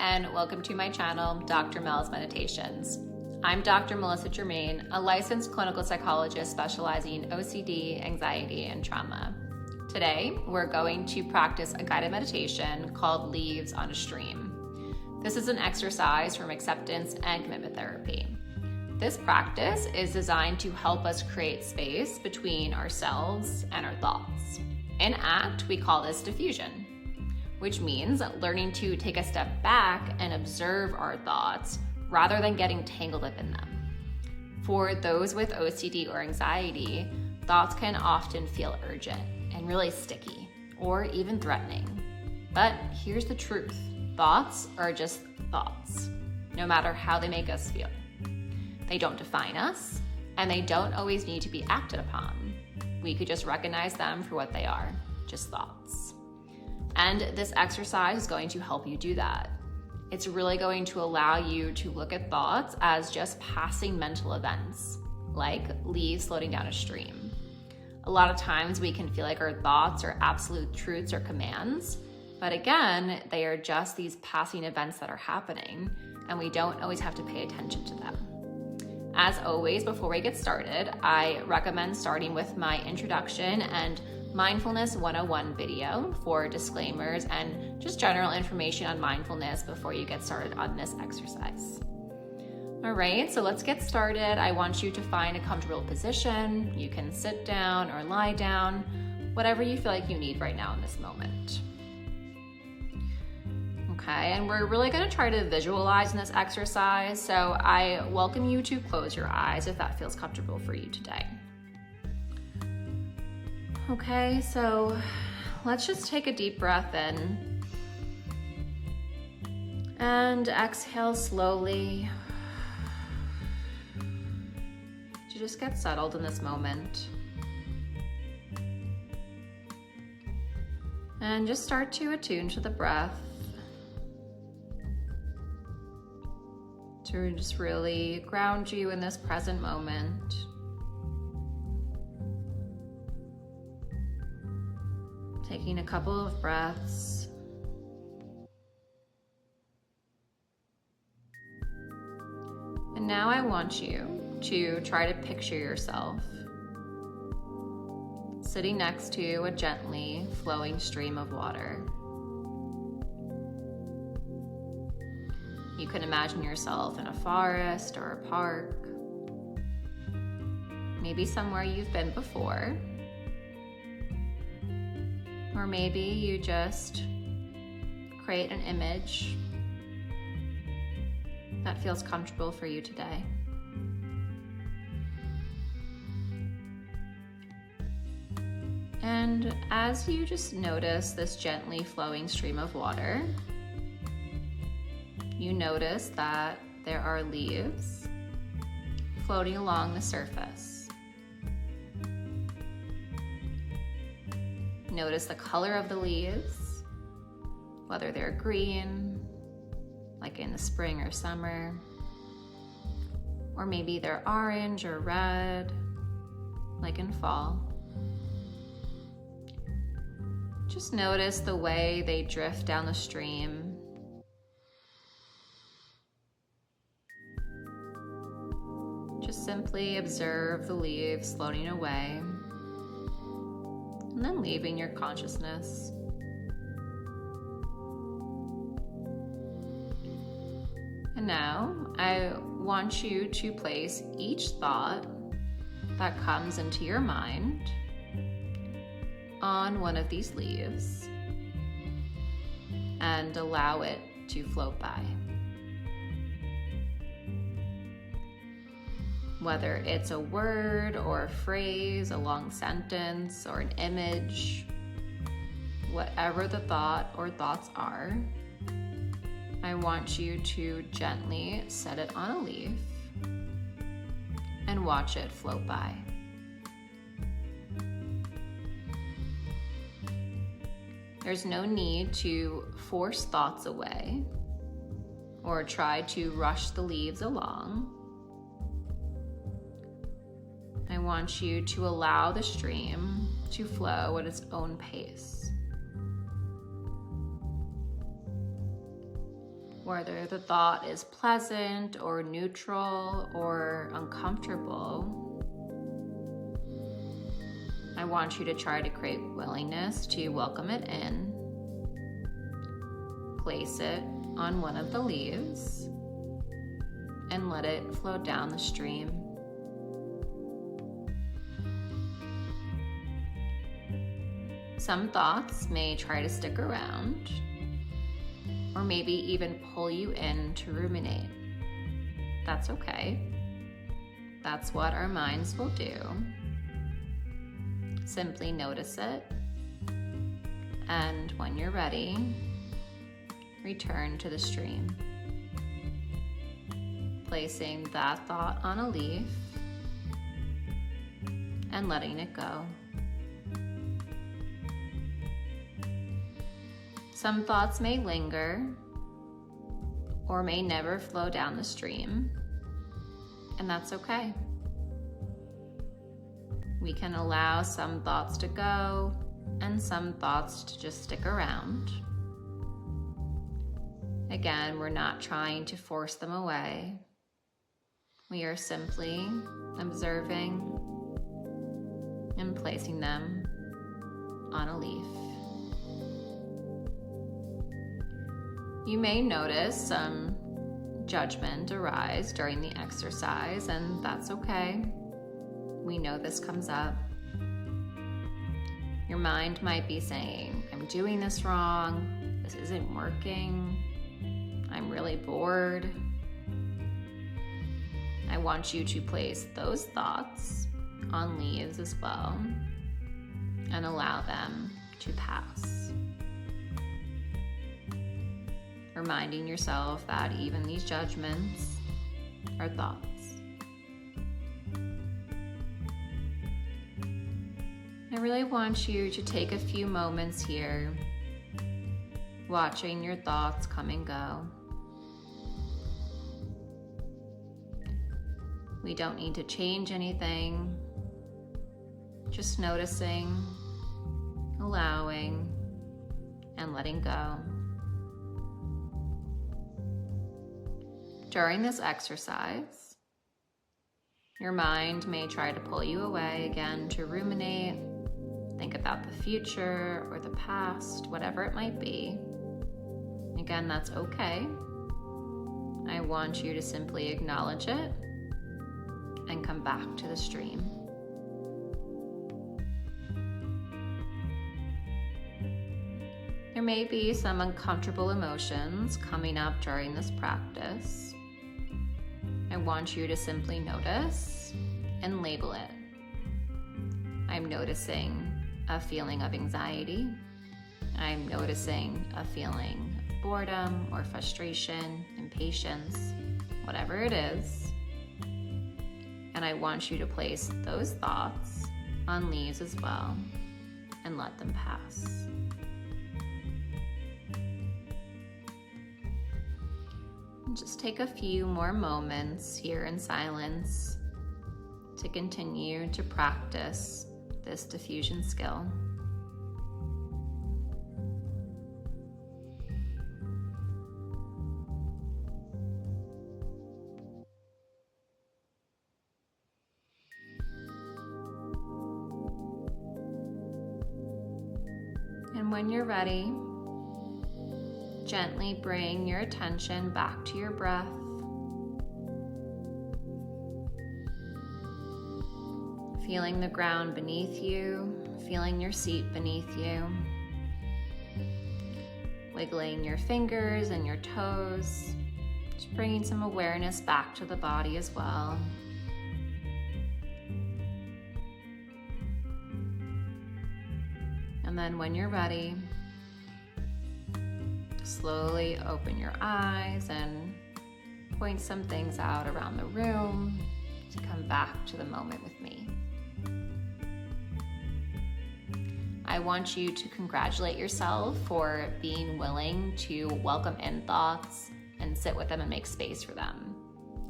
and welcome to my channel, Dr. Mel's Meditations. I'm Dr. Melissa Germain, a licensed clinical psychologist specializing in OCD, anxiety, and trauma. Today, we're going to practice a guided meditation called Leaves on a Stream. This is an exercise from acceptance and commitment therapy. This practice is designed to help us create space between ourselves and our thoughts. In ACT, we call this diffusion, which means learning to take a step back and observe our thoughts rather than getting tangled up in them. For those with OCD or anxiety, thoughts can often feel urgent and really sticky or even threatening. But here's the truth. Thoughts are just thoughts, no matter how they make us feel. They don't define us, and they don't always need to be acted upon. We could just recognize them for what they are, just thoughts. And this exercise is going to help you do that. It's really going to allow you to look at thoughts as just passing mental events, like leaves floating down a stream. A lot of times we can feel like our thoughts are absolute truths or commands, but again, they are just these passing events that are happening, and we don't always have to pay attention to them. As always, before we get started, I recommend starting with my introduction and Mindfulness 101 video for disclaimers and just general information on mindfulness before you get started on this exercise. All right, so let's get started. I want you to find a comfortable position. You can sit down or lie down, whatever you feel like you need right now in this moment. Okay, and we're really gonna try to visualize in this exercise, so I welcome you to close your eyes if that feels comfortable for you today. Okay, so let's just take a deep breath in and exhale slowly to just get settled in this moment. And just start to attune to the breath, to just really ground you in this present moment. Taking a couple of breaths. And now I want you to try to picture yourself sitting next to a gently flowing stream of water. You can imagine yourself in a forest or a park, maybe somewhere you've been before. Or maybe you just create an image that feels comfortable for you today. And as you just notice this gently flowing stream of water, you notice that there are leaves floating along the surface. Notice the color of the leaves, whether they're green, like in the spring or summer, or maybe they're orange or red, like in fall. Just notice the way they drift down the stream. Just simply observe the leaves floating away, and then leaving your consciousness. And now I want you to place each thought that comes into your mind on one of these leaves and allow it to float by. Whether it's a word or a phrase, a long sentence, or an image, whatever the thought or thoughts are, I want you to gently set it on a leaf and watch it float by. There's no need to force thoughts away or try to rush the leaves along. I want you to allow the stream to flow at its own pace. Whether the thought is pleasant or neutral or uncomfortable, I want you to try to create willingness to welcome it in. Place it on one of the leaves and let it flow down the stream. Some thoughts may try to stick around, or maybe even pull you in to ruminate. That's okay. That's what our minds will do. Simply notice it, and when you're ready, return to the stream. Placing that thought on a leaf and letting it go. Some thoughts may linger or may never flow down the stream, and that's okay. We can allow some thoughts to go and some thoughts to just stick around. Again, we're not trying to force them away. We are simply observing and placing them on a leaf. You may notice some judgment arise during the exercise, and that's okay. We know this comes up. Your mind might be saying, I'm doing this wrong, this isn't working, I'm really bored. I want you to place those thoughts on leaves as well and allow them to pass. Reminding yourself that even these judgments are thoughts. I really want you to take a few moments here, watching your thoughts come and go. We don't need to change anything, just noticing, allowing, and letting go. During this exercise, your mind may try to pull you away again to ruminate, think about the future or the past, whatever it might be. Again, that's okay. I want you to simply acknowledge it and come back to the stream. There may be some uncomfortable emotions coming up during this practice. I want you to simply notice and label it. I'm noticing a feeling of anxiety. I'm noticing a feeling of boredom or frustration, impatience, whatever it is. And I want you to place those thoughts on leaves as well and let them pass. And just take a few more moments here in silence to continue to practice this diffusion skill. And when you're ready, gently bring your attention back to your breath. Feeling the ground beneath you, feeling your seat beneath you. Wiggling your fingers and your toes, just bringing some awareness back to the body as well. And then when you're ready, slowly open your eyes and point some things out around the room to come back to the moment with me. I want you to congratulate yourself for being willing to welcome in thoughts and sit with them and make space for them.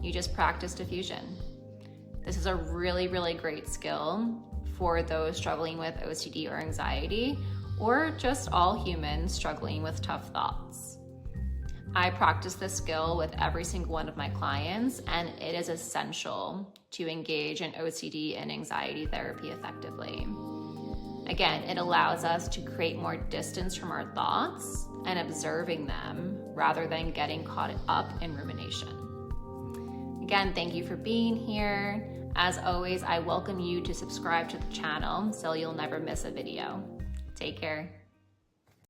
You just practiced diffusion. This is a really, really great skill for those struggling with OCD or anxiety, or just all humans struggling with tough thoughts. I practice this skill with every single one of my clients, and it is essential to engage in OCD and anxiety therapy effectively. Again, it allows us to create more distance from our thoughts and observing them rather than getting caught up in rumination. Again, thank you for being here. As always, I welcome you to subscribe to the channel so you'll never miss a video. Take care.